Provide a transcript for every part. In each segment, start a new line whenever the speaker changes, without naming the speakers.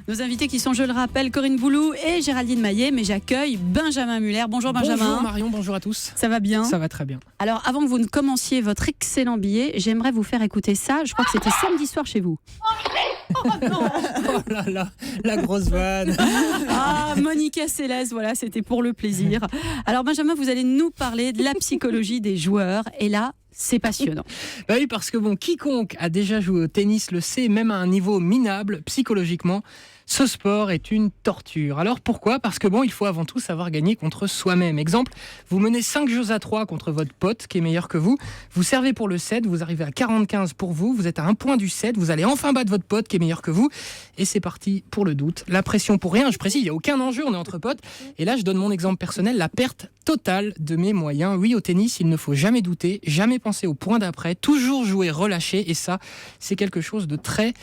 Nos invités qui sont, je le rappelle, Corinne Boulou et Géraldine Maillet, mais j'accueille Benjamin Muller. Bonjour Benjamin.
Bonjour Marion, bonjour à tous.
Ça va bien?
Ça va très bien.
Alors avant que vous ne commenciez votre excellent billet, j'aimerais vous faire écouter ça. Je crois que c'était samedi soir chez vous.
Oh là là, la grosse vanne.
Ah, Monica Seles, voilà, c'était pour le plaisir. Alors Benjamin, vous allez nous parler de la psychologie des joueurs. Et là, c'est passionnant.
Bah oui, parce que quiconque a déjà joué au tennis le sait, même à un niveau minable, psychologiquement, ce sport est une torture. Alors pourquoi ? Parce que il faut avant tout savoir gagner contre soi-même. Exemple, vous menez 5 jeux à 3 contre votre pote qui est meilleur que vous. Vous servez pour le 7, vous arrivez à 45 pour vous. Vous êtes à un point du 7, vous allez enfin battre votre pote qui est meilleur que vous. Et c'est parti pour le doute. La pression pour rien, je précise, il n'y a aucun enjeu, on est entre potes. Et là, je donne mon exemple personnel, la perte totale de mes moyens. Oui, au tennis, il ne faut jamais douter, jamais penser au point d'après, toujours jouer relâché. Et ça, c'est quelque chose de très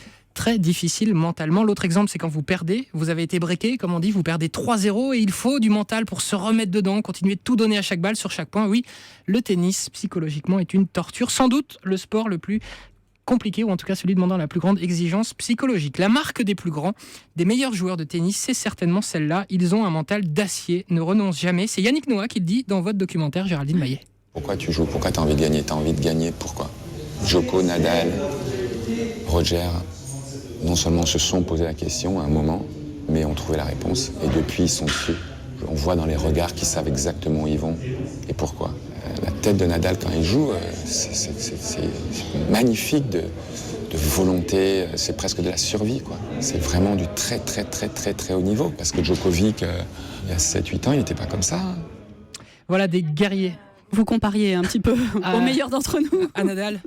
difficile mentalement. L'autre exemple, c'est quand vous perdez, vous avez été breaké, comme on dit, vous perdez 3-0 et il faut du mental pour se remettre dedans, continuer de tout donner à chaque balle, sur chaque point. Oui, le tennis, psychologiquement, est une torture. Sans doute le sport le plus compliqué, ou en tout cas celui demandant la plus grande exigence psychologique. La marque des plus grands, des meilleurs joueurs de tennis, c'est certainement celle-là. Ils ont un mental d'acier, ne renoncent jamais. C'est Yannick Noah qui le dit dans votre documentaire, Géraldine Maillet.
Pourquoi tu joues ? Pourquoi tu as envie de gagner ? Tu as envie de gagner, pourquoi ? Djoko, Nadal, Roger, non seulement se sont posé la question à un moment, mais ont trouvé la réponse. Et depuis, ils sont dessus. On voit dans les regards qu'ils savent exactement où ils vont et pourquoi. La tête de Nadal, quand il joue, c'est magnifique de volonté. C'est presque de la survie, quoi. C'est vraiment du très haut niveau. Parce que Djokovic, il y a 7-8 ans, il n'était pas comme ça.
Voilà des guerriers.
Vous compariez un petit peu aux meilleurs d'entre nous.
À Nadal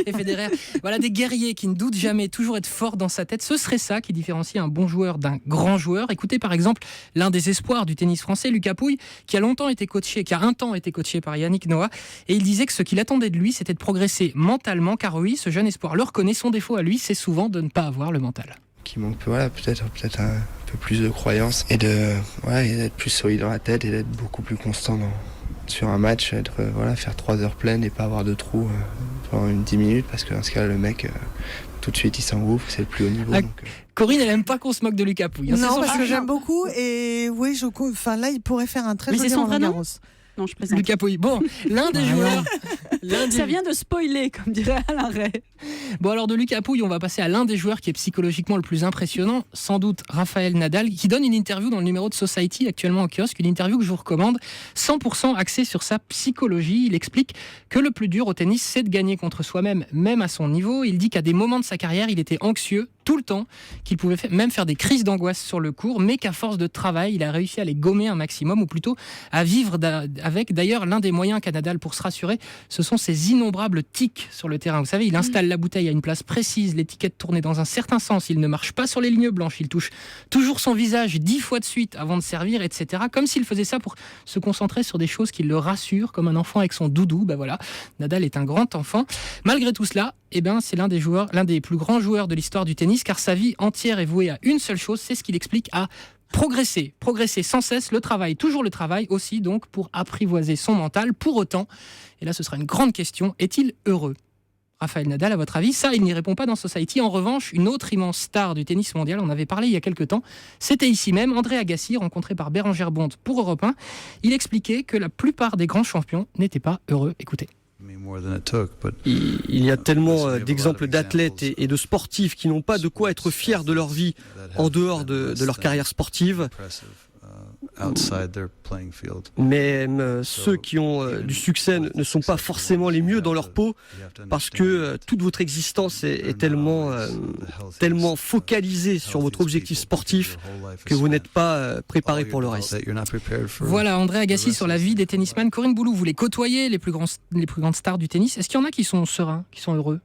et Federer. Voilà des guerriers qui ne doutent jamais, toujours être forts dans sa tête. Ce serait ça qui différencie un bon joueur d'un grand joueur. Écoutez par exemple l'un des espoirs du tennis français, Lucas Pouille, qui a un temps été coaché par Yannick Noah. Et il disait que ce qu'il attendait de lui, c'était de progresser mentalement. Car oui, ce jeune espoir le reconnaît, son défaut à lui, c'est souvent de ne pas avoir le mental.
Qui manque peut-être un peu plus de croyance et d'être plus solide dans la tête et d'être beaucoup plus constant sur un match, faire 3 heures pleines et pas avoir de trous pendant 10 minutes, parce que dans ce cas le mec tout de suite il s'engouffre, c'est le plus haut niveau.
Corinne, elle aime pas qu'on se moque de Lucas Pouille.
Non, parce que j'aime beaucoup et oui, là il pourrait faire un très joli Roland Garros.
Non, je présente.
Lucas Pouille. Bon, l'un des joueurs.
Ça vient de spoiler, comme dirait Alain Ray.
Bon, alors de Lucas Pouille, on va passer à l'un des joueurs qui est psychologiquement le plus impressionnant, sans doute Rafael Nadal, qui donne une interview dans le numéro de Society actuellement au kiosque, une interview que je vous recommande, 100% axée sur sa psychologie. Il explique que le plus dur au tennis, c'est de gagner contre soi-même, même à son niveau. Il dit qu'à des moments de sa carrière, il était anxieux tout le temps, qu'il pouvait même faire des crises d'angoisse sur le court, mais qu'à force de travail, il a réussi à les gommer un maximum, ou plutôt à vivre avec. D'ailleurs, l'un des moyens qu'a Nadal pour se rassurer, ce sont ces innombrables tics sur le terrain. Vous savez, il installe la bouteille à une place précise, l'étiquette tournée dans un certain sens, il ne marche pas sur les lignes blanches, il touche toujours son visage 10 fois de suite avant de servir, etc. Comme s'il faisait ça pour se concentrer sur des choses qui le rassurent, comme un enfant avec son doudou. Voilà, Nadal est un grand enfant. Malgré tout cela, c'est l'un des plus grands joueurs de l'histoire du tennis, car sa vie entière est vouée à une seule chose, c'est ce qu'il explique, à progresser sans cesse, toujours le travail aussi, donc pour apprivoiser son mental. Pour autant, et là ce sera une grande question, est-il heureux ? Rafael Nadal, à votre avis? Ça, il n'y répond pas dans Society. En revanche, une autre immense star du tennis mondial, on avait parlé il y a quelques temps, c'était ici même, André Agassi, rencontré par Bérengère Bonte pour Europe 1. Il expliquait que la plupart des grands champions n'étaient pas heureux. Écoutez.
Il y a tellement d'exemples d'athlètes et de sportifs qui n'ont pas de quoi être fiers de leur vie en dehors de leur carrière sportive. Même ceux qui ont du succès ne sont pas forcément les mieux dans leur peau, parce que toute votre existence est tellement focalisée sur votre objectif sportif que vous n'êtes pas préparé pour le reste.
Voilà, André Agassi sur la vie des tennisman. Corinne Boulou, vous les côtoyez, les plus grandes stars du tennis. Est-ce qu'il y en a qui sont sereins, qui sont heureux ?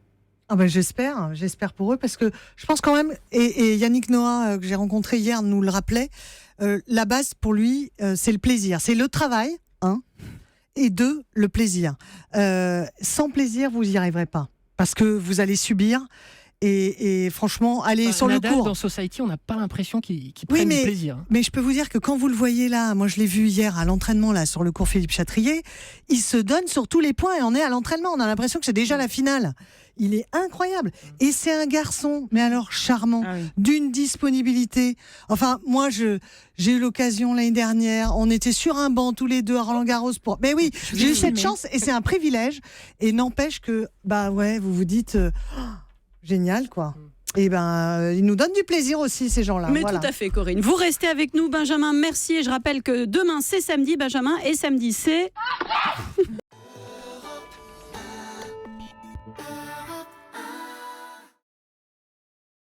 J'espère pour eux, parce que je pense quand même, et Yannick Noah que j'ai rencontré hier nous le rappelait, la base pour lui c'est le plaisir, c'est le travail, et 2, le plaisir. Sans plaisir vous n'y arriverez pas, parce que vous allez subir, Et franchement, allez sur
Nadal,
le court.
dans Society, on n'a pas l'impression qu'il prenne du plaisir.
Mais je peux vous dire que quand vous le voyez là, moi je l'ai vu hier à l'entraînement là sur le cours Philippe Chatrier, il se donne sur tous les points et on est à l'entraînement. On a l'impression que c'est déjà la finale. Il est incroyable. Et c'est un garçon, mais alors charmant, d'une disponibilité. Enfin, moi, j'ai eu l'occasion l'année dernière. On était sur un banc tous les deux à Roland-Garros. Mais oui, j'ai eu cette chance et c'est un privilège. Et n'empêche que, vous vous dites, génial, quoi. Et ils nous donnent du plaisir aussi, ces gens-là.
Mais tout à fait, Corinne. Vous restez avec nous, Benjamin. Merci. Et je rappelle que demain, c'est samedi, Benjamin. Et samedi, c'est...